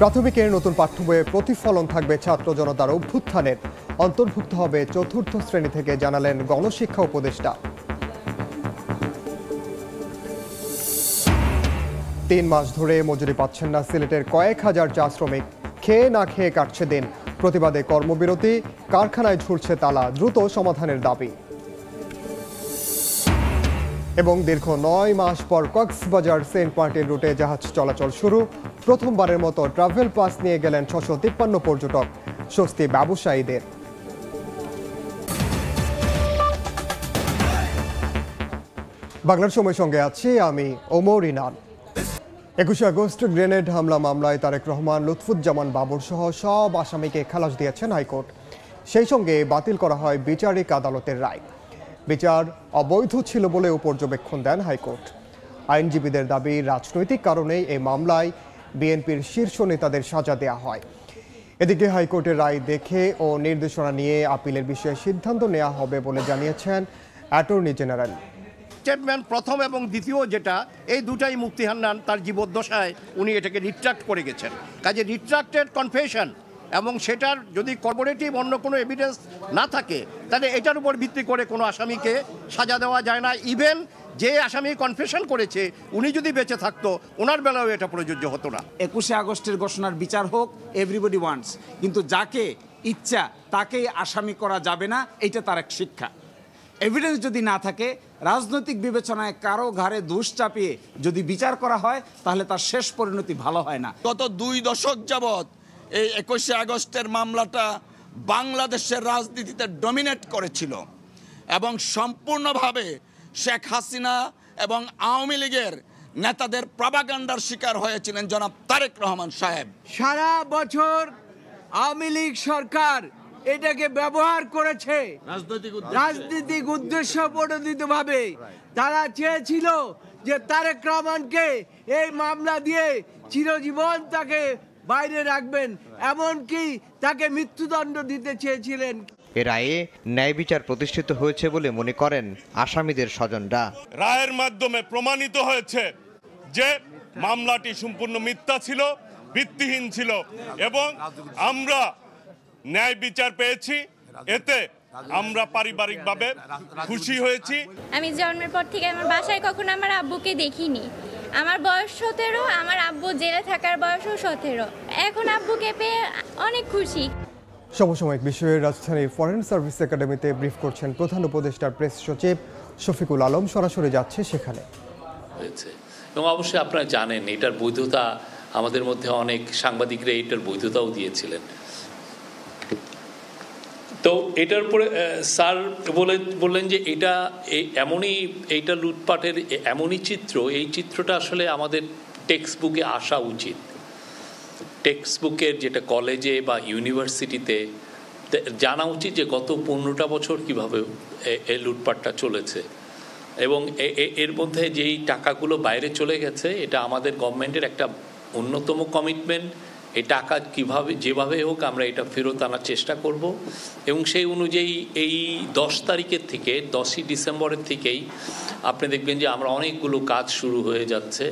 প্রাথমিকের নতুন পাঠ্য বইয়ে প্রতিফলন থাকবে ছাত্র জনতার অভ্যুত্থানের, অন্তর্ভুক্ত হবে চতুর্থ শ্রেণী থেকে, জানালেন গণশিক্ষা উপদেষ্টা। 3 মাস ধরে মজুরি পাচ্ছেন না সিলেটের কয়েক হাজার চা শ্রমিক, খেয়ে না খেয়ে কাটছে দিন। প্রতিবাদে কর্মবিরতি, কারখানায় ঝুলছে তালা, দ্রুত সমাধানের দাবি। এবং দীর্ঘ 9 মাস পর কক্সবাজার সেন্ট মার্টিন রুটে জাহাজ চলাচল শুরু। প্রথমবারের মতো ট্রাভেল পাস নিয়ে গেলেন 653 পর্যটক, স্বস্তি ব্যবসায়ীদের। বাংলার সময় সঙ্গে আছি আমি ওমর ইনান। 21 আগস্ট গ্রেনেড হামলা মামলায় তারেক রহমান, লুৎফুজ্জামান বাবর সহ সব আসামিকে খালাস দিয়েছেন হাইকোর্ট। সেই সঙ্গে বাতিল করা হয় বিচারিক আদালতের রায়। বিচার অবৈধ ছিল বলেও পর্যবেক্ষণ দেন হাইকোর্ট। আইনজীবীদের দাবি, রাজনৈতিক কারণেই এই মামলায় বিএনপির শীর্ষ নেতাদের সাজা দেওয়া হয়। এদিকে হাইকোর্টের রায় দেখে ও নির্দেশনা নিয়ে আপিলের বিষয়ে সিদ্ধান্ত নেওয়া হবে বলে জানিয়েছেন অ্যাটর্নি জেনারেল। স্টেটমেন্ট প্রথম এবং দ্বিতীয় যেটা, এই দুটাই মুফতি হান্নান তার জীবদ্দশায় উনি এটাকে রিট্রাক্ট করে গেছেন। কাজে রিট্রাক্টেড কনফেশন এবং সেটার যদি কর্পোরেটিভ অন্য কোনো এভিডেন্স না থাকে, তাহলে এটার উপর ভিত্তি করে কোনো আসামিকে সাজা দেওয়া যায় না। ইভেন যে আসামি কনফেশন করেছে উনি যদি বেঁচে থাকতো, ওনার বেলাও এটা প্রযোজ্য হতো না। 21 আগস্টের ঘোষণার বিচার হোক, এভরিবডি ওয়ান্টস, কিন্তু যাকে ইচ্ছা তাকেই আসামি করা যাবে না, এটা তার এক শিক্ষা। এভিডেন্স যদি না থাকে, রাজনৈতিক বিবেচনায় কারো ঘাড়ে দোষ চাপিয়ে যদি বিচার করা হয়, তাহলে তার শেষ পরিণতি ভালো হয় না। গত 2 দশক যাবৎ এই 21 আগস্টের মামলাটা বাংলাদেশের রাজনীতিতে ডমিনেট করেছিল এবং সম্পূর্ণভাবে শেখ হাসিনা এবং আওয়ামী লীগের নেতাদের প্রপাগান্ডার শিকার হয়েছিলেন জনাব তারেক রহমান সাহেব। সারা বছর আওয়ামী লীগ সরকার এটাকে ব্যবহার করেছে রাজনৈতিক উদ্দেশ্য প্রণোদিতভাবে। তারা চেয়েছিল যে তারেক রহমানকে এই মামলা দিয়ে চিরজীবন তাকে বাইরে রাখবেন, এমনকি তাকে মৃত্যুদণ্ড দিতে চেয়েছিলেন। এ রায়ে ন্যায় বিচার প্রতিষ্ঠিত হয়েছে বলে মনে করেন আসামিদের স্বজনরা। রায়ের মাধ্যমে প্রমাণিত হয়েছে যে মামলাটি সম্পূর্ণ মিথ্যা ছিল, ভিত্তিহীন ছিল এবং আমরা ন্যায় বিচার পেয়েছি। এতে আমরা পারিবারিকভাবে খুশি হয়েছি। আমি জন্মের পর থেকে আমার বাসায় কখনো আমার আব্বুকে দেখিনি। আমার বয়স 17, আমার আব্বু জেলে থাকার বয়সও 17। এখন আব্বুকে পেয়ে অনেক খুশি। সমসাময়িক বিষয়ে রাজধানীর ফরেন সার্ভিস একাডেমিতে ব্রিফ করছেন প্রধান উপদেষ্টার প্রেস সচিব শফিকুল আলম। সরাসরি যাচ্ছে সেখানে। এবং অবশ্যই আপনারা জানেন এটার বৈধতা, আমাদের মধ্যে অনেক সাংবাদিকরা এটার বৈধতাও দিয়েছিলেন। তো এটার পরে স্যার বললেন যে এটা এমনই, এইটা লুটপাটের এমনই চিত্র, এই চিত্রটা আসলে আমাদের টেক্সট বুকে আসা উচিত। টেক্সট বুকের যেটা কলেজে বা ইউনিভার্সিটিতে জানা উচিত যে গত 15টা বছর কীভাবে এই লুটপাটটা চলেছে এবং এর মধ্যে যেই টাকাগুলো বাইরে চলে গেছে, এটা আমাদের গভর্নমেন্টের একটা অন্যতম কমিটমেন্ট। এই টাকা কীভাবে যেভাবে হোক আমরা এটা ফেরত আনার চেষ্টা করব এবং সেই অনুযায়ী এই 10 তারিখের থেকে 10ই ডিসেম্বরের থেকেই আপনি দেখবেন যে আমরা অনেকগুলো কাজ শুরু হয়ে যাচ্ছে।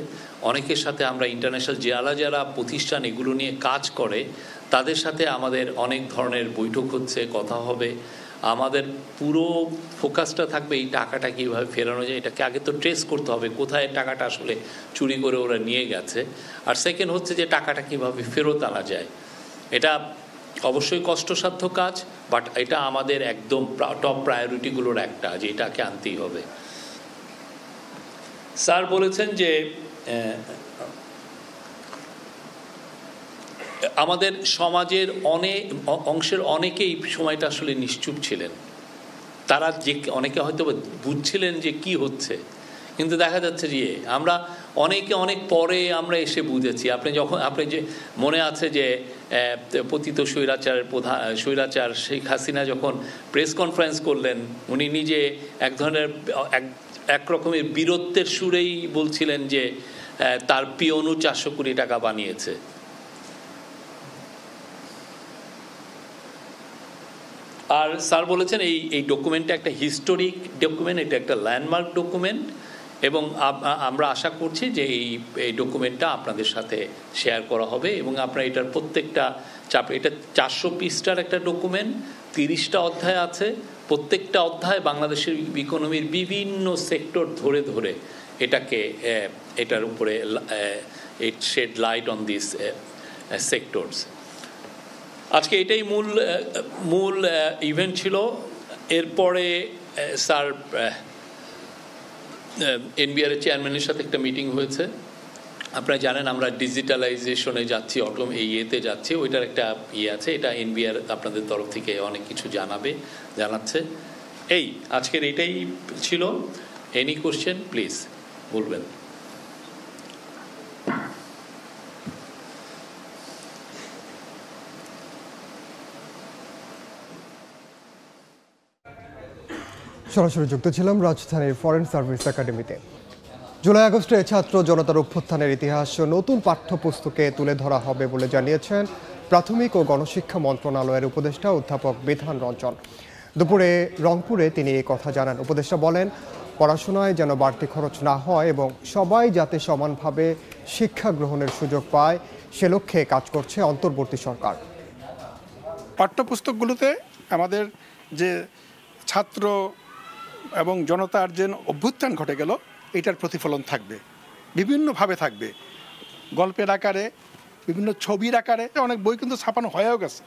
অনেকের সাথে আমরা ইন্টারন্যাশনাল যারা প্রতিষ্ঠান এগুলো নিয়ে কাজ করে তাদের সাথে আমাদের অনেক ধরনের বৈঠক হচ্ছে, কথা হবে। আমাদের পুরো ফোকাসটা থাকবে এই টাকাটা কীভাবে ফেরানো যায়। এটাকে আগে তো ট্রেস করতে হবে কোথায় টাকাটা আসলে চুরি করে ওরা নিয়ে গেছে, আর সেকেন্ড হচ্ছে যে টাকাটা কীভাবে ফেরত আনা যায়। এটা অবশ্যই কষ্টসাধ্য কাজ, বাট এটা আমাদের একদম টপ প্রায়োরিটিগুলোর একটা, যে এটাকে আনতেই হবে। স্যার বলেছেন যে আমাদের সমাজের অনেক অংশের অনেকেই সময়টা আসলে নিশ্চুপ ছিলেন। তারা যে অনেকে হয়তো বুঝছিলেন যে কি হচ্ছে, কিন্তু দেখা যাচ্ছে যে আমরা অনেকে অনেক পরে আমরা এসে বুঝেছি। আপনি যে মনে আছে যে পতিত স্বৈরাচার শেখ হাসিনা যখন প্রেস কনফারেন্স করলেন, উনি নিজে এক ধরনের এক রকমের বীরত্বের সুরেই বলছিলেন যে তার পিয়নু 400 কোটি টাকা বানিয়েছে। আর স্যার বলেছেন এই ডকুমেন্টটা একটা হিস্টোরিক ডকুমেন্ট, এটা একটা ল্যান্ডমার্ক ডকুমেন্ট এবং আমরা আশা করছি যে এই ডকুমেন্টটা আপনাদের সাথে শেয়ার করা হবে এবং আপনারা এটার প্রত্যেকটা এটা 400 পৃষ্ঠার একটা ডকুমেন্ট, 30টা অধ্যায় আছে। প্রত্যেকটা অধ্যায় বাংলাদেশের ইকোনমির বিভিন্ন সেক্টর ধরে ধরে এটার উপরে it shed light on this sectors. আজকে এটাই মূল ইভেন্ট ছিল। এরপরে স্যার এনবিআর এর চেয়ারম্যানের সাথে একটা মিটিং হয়েছে। আপনারা জানেন আমরা ডিজিটালাইজেশনে যাচ্ছি, ইয়েতে যাচ্ছি, ওইটার একটা আছে। এটা এনবিআর আপনাদের তরফ থেকে অনেক কিছু জানাচ্ছে। আজকের এটাই ছিল। এনি কোশ্চেন প্লিজ বলবেন। সরাসরি যুক্ত ছিলাম রাজধানীর ফরেন সার্ভিস একাডেমিতে। জুলাই আগস্টে ছাত্র জনতার অভ্যুত্থানের ইতিহাস নতুন পাঠ্যপুস্তকে তুলে ধরা হবে বলে জানিয়েছেন প্রাথমিক ও গণশিক্ষা মন্ত্রণালয়ের উপদেষ্টা অধ্যাপক বিধান রঞ্জন। দুপুরে রংপুরে তিনি এই কথা জানান। উপদেষ্টা বলেন, পড়াশোনায় যেন বাড়তি খরচ না হয় এবং সবাই যাতে সমানভাবে শিক্ষা গ্রহণের সুযোগ পায় সে লক্ষ্যে কাজ করছে অন্তর্বর্তী সরকার। পাঠ্যপুস্তকগুলোতে আমাদের যে ছাত্র এবং জনতার যে অভ্যুত্থান ঘটে গেল এটার প্রতিফলন থাকবে, বিভিন্নভাবে থাকবে, গল্পের আকারে, বিভিন্ন ছবির আকারে। অনেক বই কিন্তু ছাপানো হয়েও গেছে।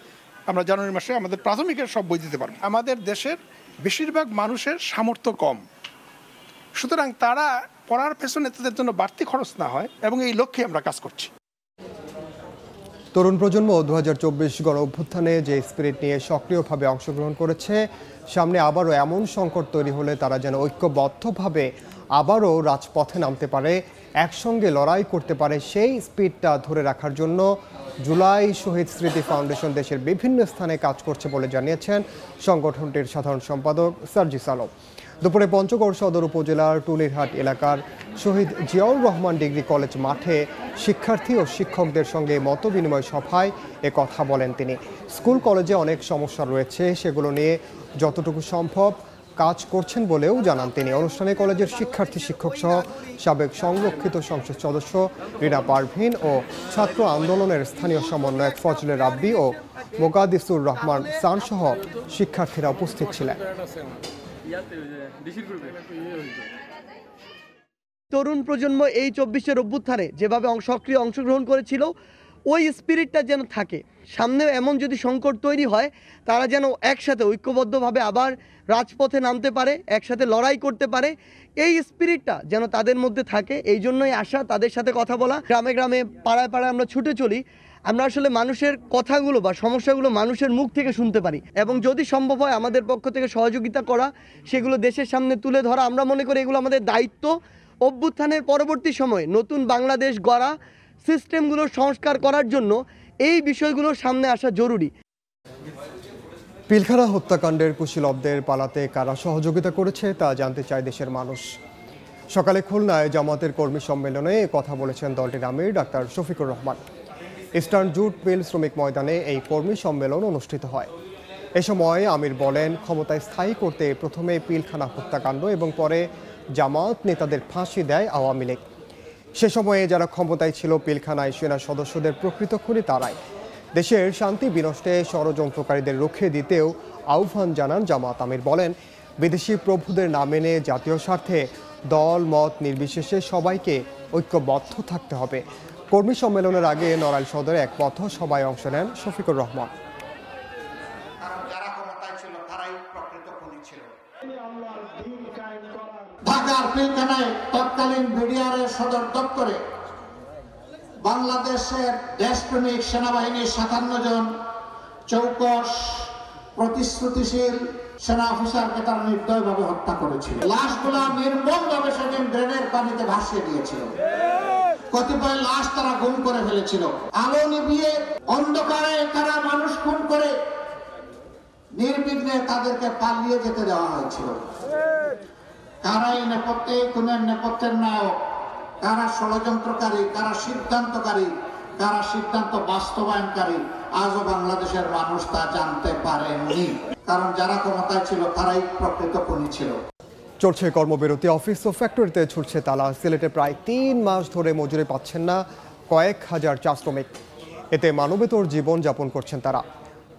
আমরা জানুয়ারি মাসে আমাদের প্রাথমিকের সব বই দিতে পারবো। আমাদের দেশের বেশিরভাগ মানুষের সামর্থ্য কম, সুতরাং তারা পড়ার পেছনে তাদের জন্য বাড়তি খরচ না হয় এবং এই লক্ষ্যে আমরা কাজ করছি। তরুণ প্রজন্ম 2024 গণ অভ্যুত্থানে যে স্পিরিট নিয়ে সক্রিয়ভাবে অংশগ্রহণ করেছে, সামনে আবারও এমন সংকট তৈরি হলে তারা যেন ঐক্যবদ্ধভাবে আবারও রাজপথে নামতে পারে, একসঙ্গে লড়াই করতে পারে, সেই স্পিরিটটা ধরে রাখার জন্য জুলাই শহীদ স্মৃতি ফাউন্ডেশন দেশের বিভিন্ন স্থানে কাজ করছে বলে জানিয়েছেন সংগঠনটির সাধারণ সম্পাদক সার্জিস আলম। দুপুরে পঞ্চগড় সদর উপজেলার টুলিরহাট এলাকার শহীদ জিয়াউর রহমান ডিগ্রি কলেজ মাঠে শিক্ষার্থী ও শিক্ষকদের সঙ্গে মতবিনিময় সভায় কথা বলেন তিনি। স্কুল কলেজে অনেক সমস্যা রয়েছে, সেগুলো নিয়ে যতটুকু সম্ভব কাজ করছেন বলেও জানান তিনি। অনুষ্ঠানে কলেজের শিক্ষার্থী শিক্ষক সহ সাবেক সংরক্ষিত সংসদ সদস্য রিনা পারভিন ও ছাত্র আন্দোলনের স্থানীয় সমন্বয়ক ফজলে রাব্বি ও মোকাদ্দিসুর রহমান সান সহ শিক্ষার্থীরা উপস্থিত ছিলেন। তরুণ প্রজন্ম এই 24-এর অভ্যুত্থানে যেভাবে সক্রিয় অংশগ্রহণ করেছিল, ওই স্পিরিটটা যেন থাকে। সামনে এমন যদি সংকট তৈরি হয়, তারা যেন একসাথে ঐক্যবদ্ধভাবে আবার রাজপথে নামতে পারে, একসাথে লড়াই করতে পারে, এই স্পিরিটটা যেন তাদের মধ্যে থাকে। এই জন্যই আশা, তাদের সাথে কথা বলা। গ্রামে গ্রামে পাড়ায় পাড়ায় আমরা ছুটে চলি, আমরা আসলে মানুষের কথাগুলো বা সমস্যাগুলো মানুষের মুখ থেকে শুনতে পারি এবং যদি সম্ভব হয় আমাদের পক্ষ থেকে সহযোগিতা করা, সেগুলো দেশের সামনে তুলে ধরা। আমরা মনে করি এগুলো আমাদের দায়িত্ব। অভ্যুত্থানের পরবর্তী সময়ে নতুন বাংলাদেশ গড়া, সিস্টেমগুলোর সংস্কার করার জন্য এই বিষয়গুলোর সামনে আসা জরুরি। পিলখানা হত্যাকাণ্ডের কুশীলবদের পালাতে কারা সহযোগিতা করেছে তা জানতে চায় দেশের মানুষ। সকালে খুলনায় জামাতের কর্মী সম্মেলনে কথা বলেছেন দলটির আমির doctor Shafiqur Rahman. Eastern jute mill শ্রমিক ময়দানে এই কর্মী সম্মেলন অনুষ্ঠিত হয়। এ সময় আমির বলেন, ক্ষমতায় স্থায়ী করতে প্রথমে পিলখানা হত্যাকাণ্ড এবং পরে জামাত নেতাদের ফাঁসি দেয় আওয়ামী লীগ। সে সময়ে যারা ক্ষমতায় ছিল পিলখানায় সেনা সদস্যদের প্রকৃত খুনি তারাই। দেশের শান্তি বিনষ্টে ষড়যন্ত্রকারীদের রুখে দিতেও আহ্বান জানান জামাত। আমির বলেন, বিদেশি প্রভুদের না মেনে জাতীয় স্বার্থে দল মত নির্বিশেষে সবাইকে ঐক্যবদ্ধ থাকতে হবে। কর্মী সম্মেলনের আগে নড়াইল সদরে এক পথ সভায় অংশ নেন শফিকুর রহমান। ঢাকার পিলখানায় তৎকালীন বিডিআরের সদর দপ্তরে বাংলাদেশের দেশপ্রেমিক সেনাবাহিনীর 57 জন চৌকস প্রতিশ্রুতিশীল সেনা অফিসারকে তারা নির্দয়ভাবে হত্যা করেছিল। লাশগুলা নির্মমভাবে সেদিন ড্রেনের পানিতে ভাসিয়ে দিয়েছিল। কতিপয় লাশ তারা গুম করে ফেলেছিল। আলো নিভিয়ে অন্ধকারে তারা মানুষ খুন করে নির্বিঘ্নে তাদেরকে পালিয়ে যেতে দেওয়া হয়েছিল। কারা এই নেপথ্যে, খুনের নেপথ্যের নায়ক, কারা ষড়যন্ত্রকারী, কারা সিদ্ধান্তকারী, কারা সিদ্ধান্ত বাস্তবায়নকারী, আজও বাংলাদেশের মানুষ তা জানতে পারেনি। কারণ যারা ক্ষমতায় ছিল তারাই প্রকৃত খুনি ছিল। চলছে কর্মবিরতি, অফিস ও ফ্যাক্টরিতে ছুটছে তালা। সিলেটে প্রায় 3 মাস ধরে মজুরি পাচ্ছেন না কয়েক হাজার চা শ্রমিক। এতে মানবেতর জীবন যাপন করছেন তারা।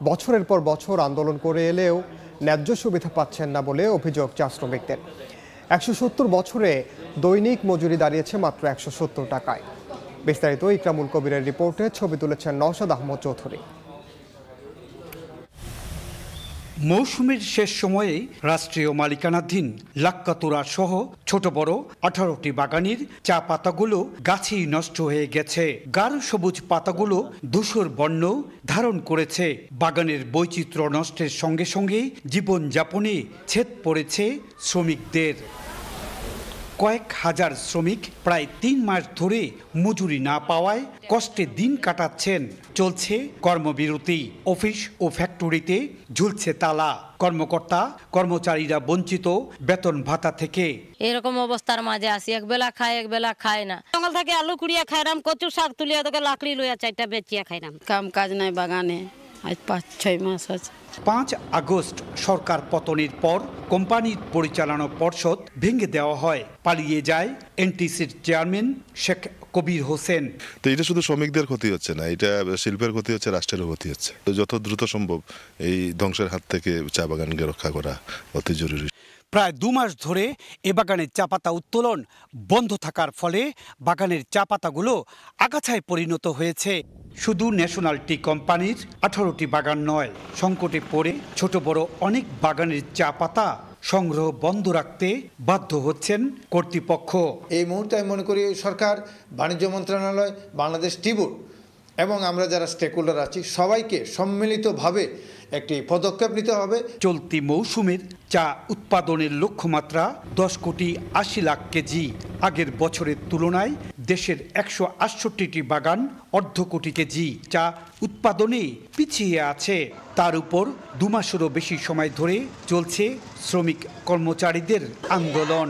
বছরের পর বছর আন্দোলন করে এলেও ন্যায্য সুবিধা পাচ্ছেন না বলে অভিযোগ চা শ্রমিকদের। 170 বছরে দৈনিক মজুরি দাঁড়িয়েছে মাত্র 170 টাকায়। বিস্তারিত ইকরামুল কবিরের রিপোর্টে ছবি তুলেছেন নওশাদ আহমদ চৌধুরী। মৌসুমের শেষ সময়ে রাষ্ট্রীয় মালিকানাধীন লাক্কাতুরা সহ ছোট বড় 18টি বাগানের চা পাতাগুলো গাছেই নষ্ট হয়ে গেছে। গাঢ় সবুজ পাতাগুলো ধূসর বর্ণ ধারণ করেছে। বাগানের বৈচিত্র্য নষ্টের সঙ্গে সঙ্গে জীবনযাপনে ছেদ পড়েছে শ্রমিকদের। কয়েক হাজার শ্রমিক প্রায় 3 মাস ধরে মজুরি না পাওয়ায় কষ্টে দিন কাটাচ্ছেন। চলছে কর্মবিরতি, অফিস ও ফ্যাক্টরিতে ঝুলছে তালা। কর্মকর্তা কর্মচারীরা বঞ্চিত বেতন ভাতা থেকে। এরকম অবস্থার মাঝে আসি, একবেলা খায় একবেলা খায় না। জঙ্গল থেকে আলু কুড়িয়া খাইলাম, কচু শাক তুলিয়া তোকে লাকড়ি লইয়া 4টা বেচিয়া খাইলাম। কাম কাজ নাই বাগানে, আজ 5-6 মাস আছে। 5 আগস্ট সরকার পতনের পর কোম্পানির পরিচালনা পর্ষদ ভেঙে দেওয়া হয়। পালিয়ে যায় এনটিসির চেয়ারম্যান শেখ কবির হোসেন। তো এটা শুধু শ্রমিকদের ক্ষতি হচ্ছে না, এটা শিল্পের ক্ষতি হচ্ছে, রাষ্ট্রেরও ক্ষতি হচ্ছে। তো যত দ্রুত সম্ভব এই ধ্বংসের হাত থেকে চা বাগানকে রক্ষা করা অতি জরুরি। প্রায় 2 মাস ধরে এ বাগানের চা পাতা উত্তোলন বন্ধ থাকার ফলে বাগানের চা পাতাগুলো আগাছায় পরিণত হয়েছে। শুধু ন্যাশনাল টি কোম্পানির 18টি বাগান নয়, সংকটে পড়ে ছোট বড় অনেক বাগানের চা পাতা সংগ্রহ বন্ধ রাখতে বাধ্য হচ্ছেন কর্তৃপক্ষ। এই মুহূর্তে আমি মনে করি সরকার, বাণিজ্য মন্ত্রণালয়, বাংলাদেশ টি বোর্ড এবং আমরা যারা স্টেক হোল্ডার আছি সবাইকে সম্মিলিতভাবে একটি পদক্ষেপ নিতে হবে। চলতি মৌসুমের চা উৎপাদনের লক্ষ্যমাত্রা 10 কোটি 80 লাখ কেজি। আগের বছরের তুলনায় দেশের 168টি বাগান অর্ধ কোটি কেজি চা উৎপাদনে পিছিয়ে আছে। তার উপর 2 মাসেরও বেশি সময় ধরে চলছে শ্রমিক কর্মচারীদের আন্দোলন।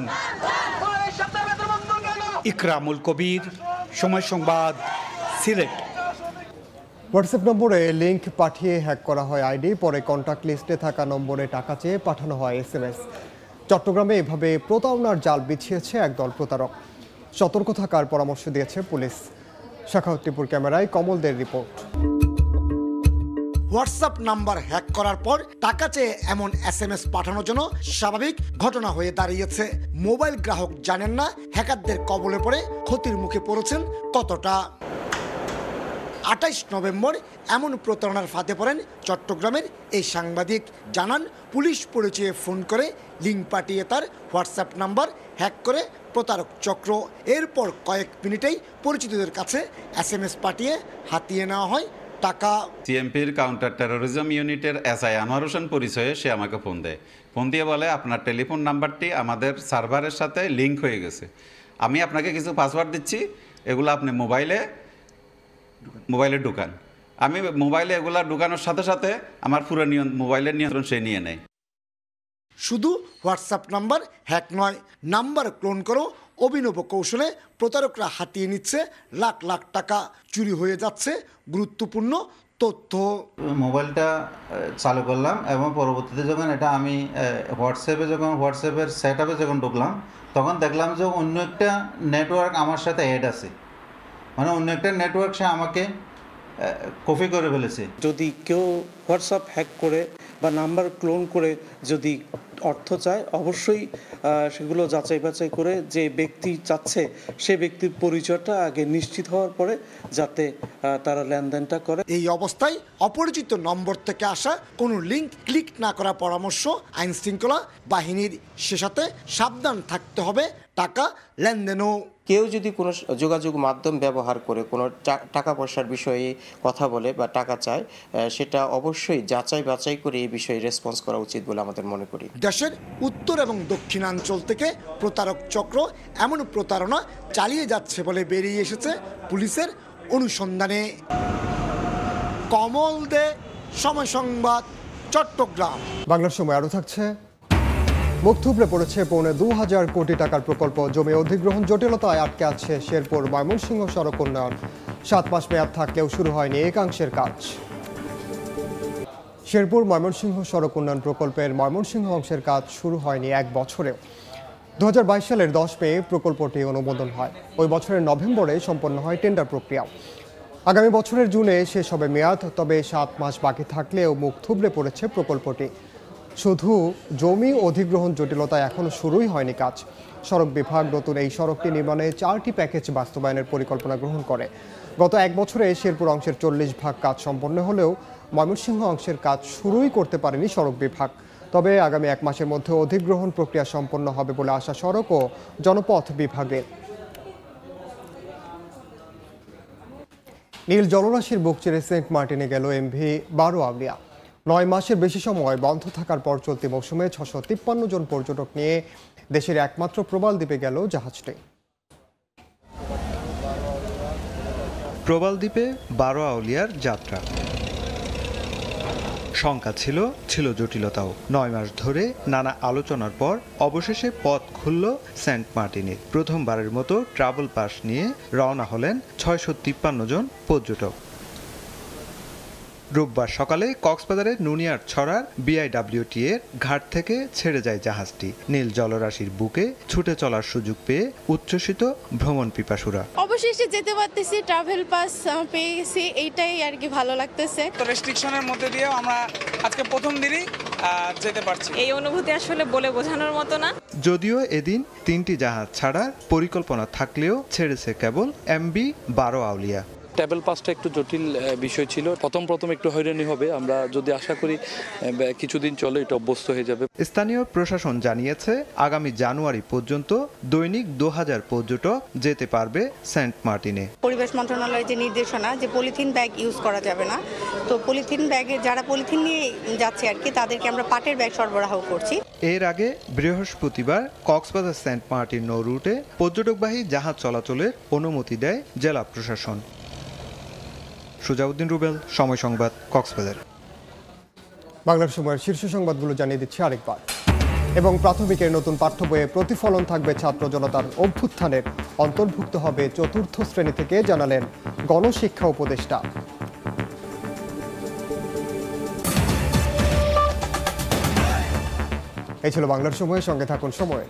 ইকরামুল কবির, সময় সংবাদ, সিলেট। হোয়াটসঅ্যাপ নম্বরে লিংক পাঠিয়ে হ্যাক করা হয় আইডি, পরে কন্ট্যাক্ট লিস্টে থাকা নম্বরে টাকা চেয়ে পাঠানো হয় SMS। চট্টগ্রামে এভাবে প্রতারণার জাল বিছিয়েছে একদল প্রতারক। সতর্ক থাকার পরামর্শ দিয়েছে পুলিশ। শাখাউদ্দিপুর ক্যামেরায় কমলদের রিপোর্ট। হোয়াটসঅ্যাপ নাম্বার হ্যাক করার পর টাকা চেয়ে এমন SMS পাঠানোর জন্য স্বাভাবিক ঘটনা হয়ে দাঁড়িয়েছে। মোবাইল গ্রাহক জানেন না হ্যাকারদের কবলে পড়ে ক্ষতির মুখে পড়েছেন কতটা। 28 নভেম্বর এমন প্রতারণার ফাঁদে পড়েন চট্টগ্রামের এই সাংবাদিক। জানান পুলিশ পরিচয়ে ফোন করে লিঙ্ক পাঠিয়ে তার হোয়াটসঅ্যাপ নাম্বার হ্যাক করে প্রতারক চক্র। এরপর কয়েক মিনিটেই পরিচিতদের কাছে SMS পাঠিয়ে হাতিয়ে নেওয়া হয় টাকা। সিএমপির কাউন্টার টেরোরিজম ইউনিটের SI আনোয়ার হোসেন পরিচয়ে সে আমাকে ফোন দেয়। ফোন দিয়ে বলে আপনার টেলিফোন নাম্বারটি আমাদের সার্ভারের সাথে লিঙ্ক হয়ে গেছে, আমি আপনাকে কিছু পাসওয়ার্ড দিচ্ছি, এগুলো আপনি মোবাইলে ঢুকান। আমি মোবাইলে এগুলা ঢুকানোর সাথে সাথে আমার পুরো মোবাইলের নিয়ন্ত্রণ সে নিয়ে নেয়। শুধু হোয়াটসঅ্যাপ নাম্বার হ্যাক নয়, নাম্বার ক্লোন করেও অভিনব কৌশলে প্রতারকরা হাতিয়ে নিচ্ছে লাখ লাখ টাকা। চুরি হয়ে যাচ্ছে গুরুত্বপূর্ণ তথ্য। মোবাইলটা চালু করলাম এবং পরবর্তীতে যখন এটা আমি হোয়াটসঅ্যাপের সেটআপে যখন ঢুকলাম তখন দেখলাম যে অন্য একটা নেটওয়ার্ক আমার সাথে অ্যাড আছে, মানে অন্য একটা নেটওয়ার্ক সে আমাকে কপি করে ফেলেছে। যদি কেউ হোয়াটসঅ্যাপ হ্যাক করে বা নাম্বার ক্লোন করে যদি অর্থ চায়, অবশ্যই সেগুলো যাচাই বাছাই করে যে ব্যক্তি চাচ্ছে সে ব্যক্তির পরিচয়টা আগে নিশ্চিত হওয়ার পরে যাতে তারা লেনদেনটা করে। এই অবস্থায় অপরিচিত নম্বর থেকে আসা কোনো লিঙ্ক ক্লিক না করার পরামর্শ আইন শৃঙ্খলা বাহিনীর। সে সাথে সাবধান থাকতে হবে টাকা লেনদেনও। কেউ যদি কোনো যোগাযোগ মাধ্যম ব্যবহার করে কোনো টাকা পয়সার বিষয়ে কথা বলে বা টাকা চায়, সেটা অবশ্যই যাচাই বাছাই করে এই বিষয়ে রেসপন্স করা উচিত বলে আমাদের মনে করি। দেশের উত্তর এবং দক্ষিণাঞ্চল থেকে প্রতারক চক্র এমন প্রতারণা চালিয়ে যাচ্ছে বলে বেরিয়ে এসেছে পুলিশের অনুসন্ধানে। কমল দে, সময় সংবাদ, চট্টগ্রাম। বাংলার সময় আরও থাকছে। মুখ থুবড়ে পড়েছে 2.25 কোটি টাকার প্রকল্প। জমি অধিগ্রহণ জটিলতায় আটকে আছে শেরপুর ময়মনসিংহ সড়ক উন্নয়ন। 7 মাস মেয়াদ থাকলেও শুরু হয়নি একাংশের কাজ। শেরপুর ময়মনসিংহ সড়ক উন্নয়ন প্রকল্পের ময়মনসিংহ অংশের কাজ শুরু হয়নি 1 বছরেও। 2022 সালের 10 মে প্রকল্পটি অনুমোদন হয়। ওই বছরের নভেম্বরে সম্পন্ন হয় টেন্ডার প্রক্রিয়া। আগামী বছরের জুনে শেষ হবে মেয়াদ, তবে 7 মাস বাকি থাকলেও মুখ থুবড়ে পড়েছে প্রকল্পটি। শুধু জমি অধিগ্রহণ জটিলতায় এখনও শুরুই হয়নি কাজ। সড়ক বিভাগ নতুন এই সড়কটি নির্মাণে 4টি প্যাকেজ বাস্তবায়নের পরিকল্পনা গ্রহণ করে। গত 1 বছরে শেরপুর অংশের 40% কাজ সম্পন্ন হলেও ময়মনসিংহ অংশের কাজ শুরুই করতে পারেনি সড়ক বিভাগ। তবে আগামী 1 মাসের মধ্যে অধিগ্রহণ প্রক্রিয়া সম্পন্ন হবে বলে আশা সড়ক ও জনপথ বিভাগের। নীল জলরাশির বুক চিরে সেন্ট মার্টিনে গেল এমভি বারো আউলিয়া। 9 মাসের বেশি সময় বন্ধ থাকার পর চলতি মৌসুমে 653 জন পর্যটক নিয়ে দেশের একমাত্র প্রবাল দ্বীপে গেল জাহাজটি। প্রবাল দ্বীপে বারো আউলিয়ার যাত্রা শঙ্কা ছিল জটিলতাও। 9 মাস ধরে নানা আলোচনার পর অবশেষে পথ খুলল সেন্ট মার্টিনে। প্রথমবারের মতো ট্রাভেল পাস নিয়ে রওনা হলেন 653 জন পর্যটক। রোববার সকালে কক্সবাজারের নুনিয়ার ছড়ার বিআইডব্লিউটি এর ঘাট থেকে ছেড়ে যায় জাহাজটি। নীল জলরাশির বুকে ছুটে চলার সুযোগ পেয়ে উচ্ছ্বসিত ভ্রমণ পিপাসুরা। অবশেষে যেতে পারতেছি, ট্রাভেল পাস পেয়ে গেছি, এইটাই আর কি ভালো লাগতেছে। তো রেস্ট্রিকশনের মধ্যে দিয়ে আমরা আজকে প্রথম দিনই যেতে পারছি। এই অনুভূতি আসলে বলে বোঝানোর মতো না। যদিও এদিন 3টি জাহাজ ছাড়ার পরিকল্পনা থাকলেও ছেড়েছে কেবল এমভি বারো আউলিয়া। ট্রাভেল পাসটা একটু জটিল বিষয় ছিল। প্রথম একটু হয়রানি হবে, আমরা যদি আশা করি কিছুদিন চলে এটা অভ্যস্ত হয়ে যাবে। স্থানীয় প্রশাসন জানিয়েছে আগামী জানুয়ারি পর্যন্ত দৈনিক 2000 পর্যটক যেতে পারবে সেন্ট মার্টিনে। পরিবেশ মন্ত্রণালয়ের যে নির্দেশনা যে পলিথিন ব্যাগ ইউজ করা যাবে না, তো পলিথিন ব্যাগে যারা পলিথিন নিয়ে যাচ্ছে আর কি তাদেরকে আমরা পাটের ব্যাগ সরবরাহ করছি। এর আগে বৃহস্পতিবার কক্সবাজার সেন্ট মার্টিন নৌ রুটে পর্যটকবাহী জাহাজ চলাচলের অনুমতি দেয় জেলা প্রশাসন। সুজাউদ্দিন রুবেল, সময় সংবাদ, কক্সবাজার। বাংলার সময়ের শীর্ষ সংবাদগুলো জানিয়ে দিচ্ছি আরেকবার। এবং প্রাথমিকের নতুন পাঠ্য বইয়ে প্রতিফলন থাকবে ছাত্র জনতার অভ্যুত্থানের, অন্তর্ভুক্ত হবে 4র্থ শ্রেণী থেকে, জানালেন গণশিক্ষা উপদেষ্টা। এই ছিল বাংলার সময়ের সঙ্গে থাকুন সময়।